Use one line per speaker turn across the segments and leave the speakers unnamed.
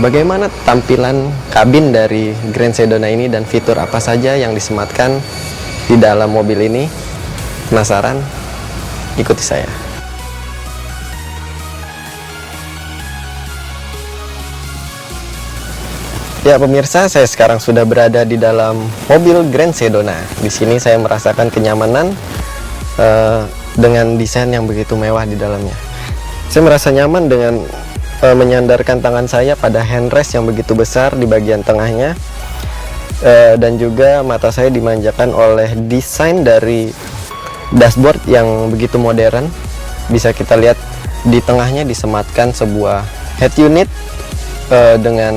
bagaimana tampilan kabin dari Grand Sedona ini dan fitur apa saja yang disematkan di dalam mobil ini? Penasaran? Ikuti saya. Ya pemirsa, saya sekarang sudah berada di dalam mobil Grand Sedona. Di sini saya merasakan kenyamanan dengan desain yang begitu mewah di dalamnya. Saya merasa nyaman dengan menyandarkan tangan saya pada handrest yang begitu besar di bagian tengahnya, dan juga mata saya dimanjakan oleh desain dari dashboard yang begitu modern. Bisa kita lihat di tengahnya disematkan sebuah head unit dengan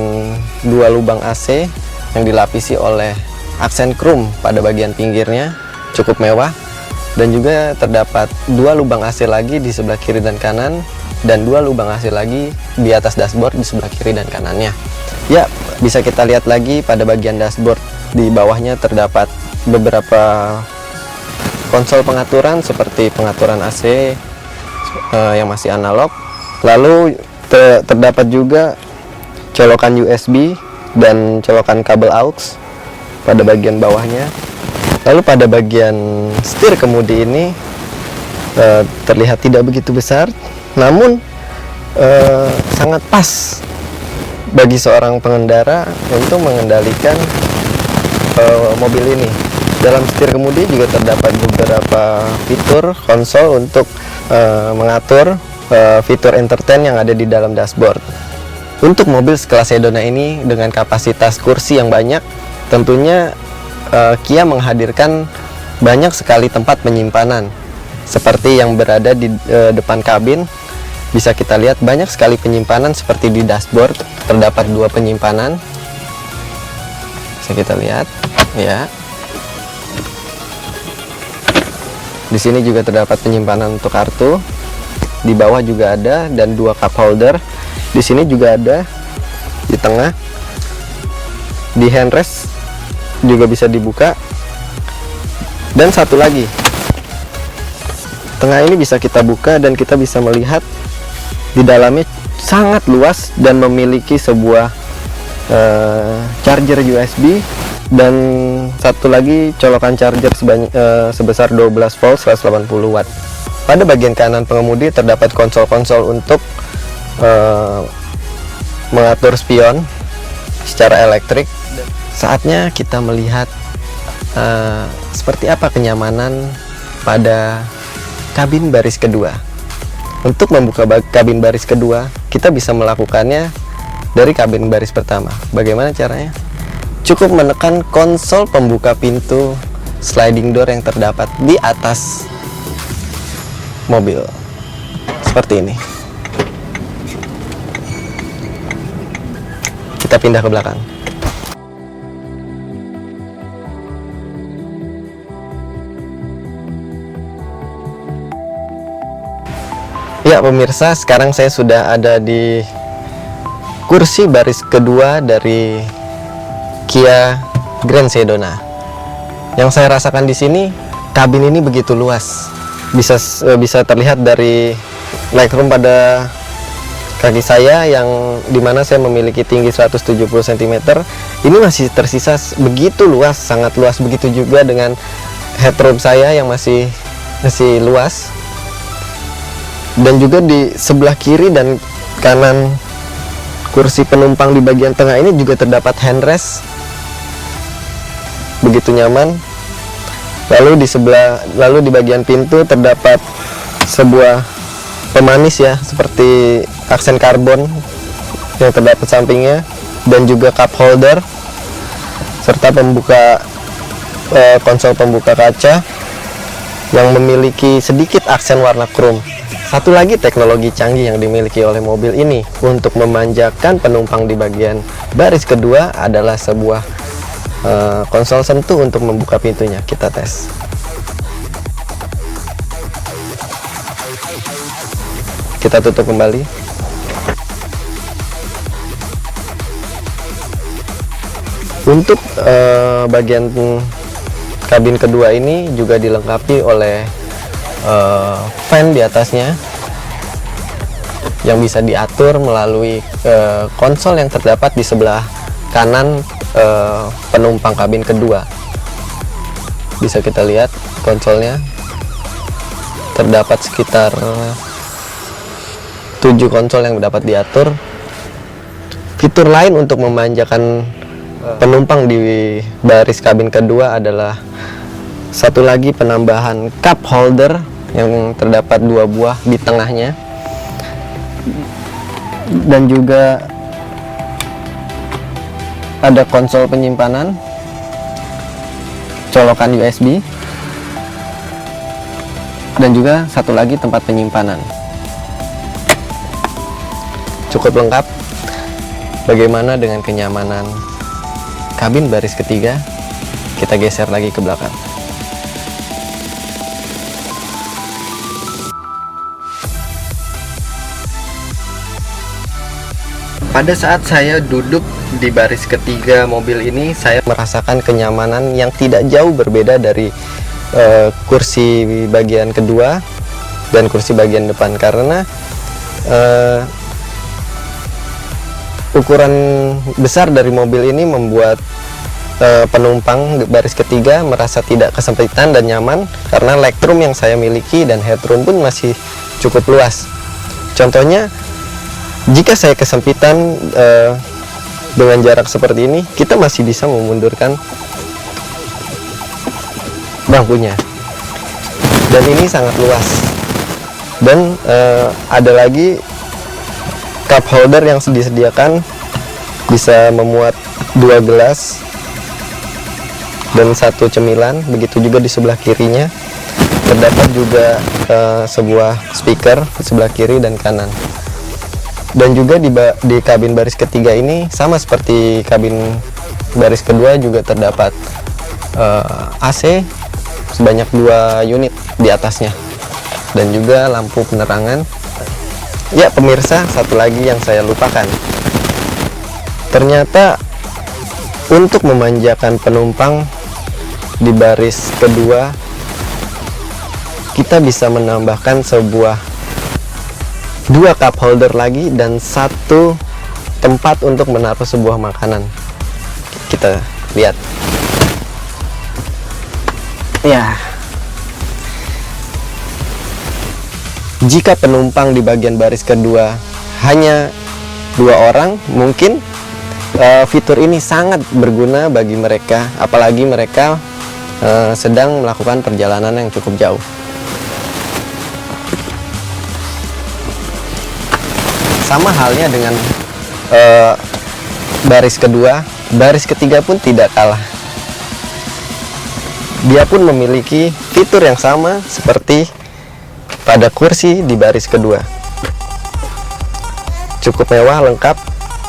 dua lubang AC yang dilapisi oleh aksen chrome pada bagian pinggirnya, cukup mewah. Dan juga terdapat dua lubang AC lagi di sebelah kiri dan kanan, dan dua lubang AC lagi di atas dashboard di sebelah kiri dan kanannya. Ya, bisa kita lihat lagi pada bagian dashboard di bawahnya terdapat beberapa konsol pengaturan seperti pengaturan AC yang masih analog. Lalu terdapat juga colokan USB dan colokan kabel aux pada bagian bawahnya. Lalu pada bagian setir kemudi ini terlihat tidak begitu besar, namun sangat pas bagi seorang pengendara untuk mengendalikan mobil ini. Dalam setir kemudi juga terdapat beberapa fitur konsol untuk mengatur fitur entertain yang ada di dalam dashboard. Untuk mobil sekelas Sedona ini dengan kapasitas kursi yang banyak, tentunya Kia menghadirkan banyak sekali tempat penyimpanan. Seperti yang berada di depan kabin, bisa kita lihat banyak sekali penyimpanan seperti di dashboard. Terdapat dua penyimpanan. Bisa kita lihat, ya. Di sini juga terdapat penyimpanan untuk kartu. Di bawah juga ada, dan dua cup holder. Di sini juga ada di tengah. Di handrest juga bisa dibuka. Dan satu lagi, tengah ini bisa kita buka dan kita bisa melihat di dalamnya sangat luas dan memiliki sebuah charger USB, dan satu lagi colokan charger sebesar 12 volt 180 watt. Pada bagian kanan pengemudi terdapat konsol-konsol untuk mengatur spion secara elektrik. Saatnya kita melihat seperti apa kenyamanan pada kabin baris kedua. Untuk membuka kabin baris kedua, kita bisa melakukannya dari kabin baris pertama. Bagaimana caranya? Cukup menekan konsol pembuka pintu sliding door yang terdapat di atas mobil. Seperti ini. Kita pindah ke belakang. Ya pemirsa, sekarang saya sudah ada di kursi baris kedua dari Kia Grand Sedona. Yang saya rasakan di sini, kabin ini begitu luas. Bisa terlihat dari legroom pada kaki saya, yang dimana saya memiliki tinggi 170 cm. Ini masih tersisa begitu luas, sangat luas. Begitu juga dengan headroom saya yang masih luas. Dan juga di sebelah kiri dan kanan kursi penumpang di bagian tengah ini juga terdapat handrest, begitu nyaman. Lalu di bagian pintu terdapat sebuah pemanis ya, seperti aksen karbon yang terdapat sampingnya, dan juga cup holder serta konsol pembuka kaca yang memiliki sedikit aksen warna chrome. Satu lagi teknologi canggih yang dimiliki oleh mobil ini untuk memanjakan penumpang di bagian baris kedua adalah sebuah konsol sentuh untuk membuka pintunya. Kita tes. Kita tutup kembali. Untuk bagian kabin kedua ini juga dilengkapi oleh fan di atasnya. yang bisa diatur melalui konsol yang terdapat di sebelah kanan penumpang kabin kedua. Bisa kita lihat konsolnya terdapat sekitar 7 konsol yang dapat diatur. Fitur lain untuk memanjakan penumpang di baris kabin kedua adalah satu lagi penambahan cup holder yang terdapat 2 buah di tengahnya, dan juga ada konsol penyimpanan, colokan USB, dan juga satu lagi tempat penyimpanan. Cukup lengkap. Bagaimana dengan kenyamanan kabin baris ketiga? Kita geser lagi ke belakang. Pada saat saya duduk di baris ketiga mobil ini, saya merasakan kenyamanan yang tidak jauh berbeda dari kursi bagian kedua dan kursi bagian depan, karena ukuran besar dari mobil ini membuat penumpang baris ketiga merasa tidak kesempitan dan nyaman, karena legroom yang saya miliki dan headroom pun masih cukup luas. Contohnya, jika saya kesempitan dengan jarak seperti ini, kita masih bisa memundurkan bangkunya, dan ini sangat luas. Dan ada lagi cup holder yang disediakan, bisa memuat 2 gelas dan 1 cemilan. Begitu juga di sebelah kirinya terdapat juga sebuah speaker di sebelah kiri dan kanan. Dan juga di kabin baris ketiga ini sama seperti kabin baris kedua, juga terdapat AC sebanyak 2 unit di atasnya, dan juga lampu penerangan. Ya pemirsa, satu lagi yang saya lupakan. Ternyata untuk memanjakan penumpang di baris kedua, kita bisa menambahkan 2 cup holder lagi dan 1 tempat untuk menaruh sebuah makanan. Kita lihat. Ya. Jika penumpang di bagian baris kedua hanya 2 orang, mungkin fitur ini sangat berguna bagi mereka, apalagi mereka sedang melakukan perjalanan yang cukup jauh. Sama halnya dengan baris kedua, baris ketiga pun tidak kalah. Dia pun memiliki fitur yang sama seperti pada kursi di baris kedua. Cukup mewah, lengkap,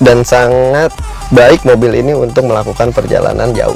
dan sangat baik mobil ini untuk melakukan perjalanan jauh.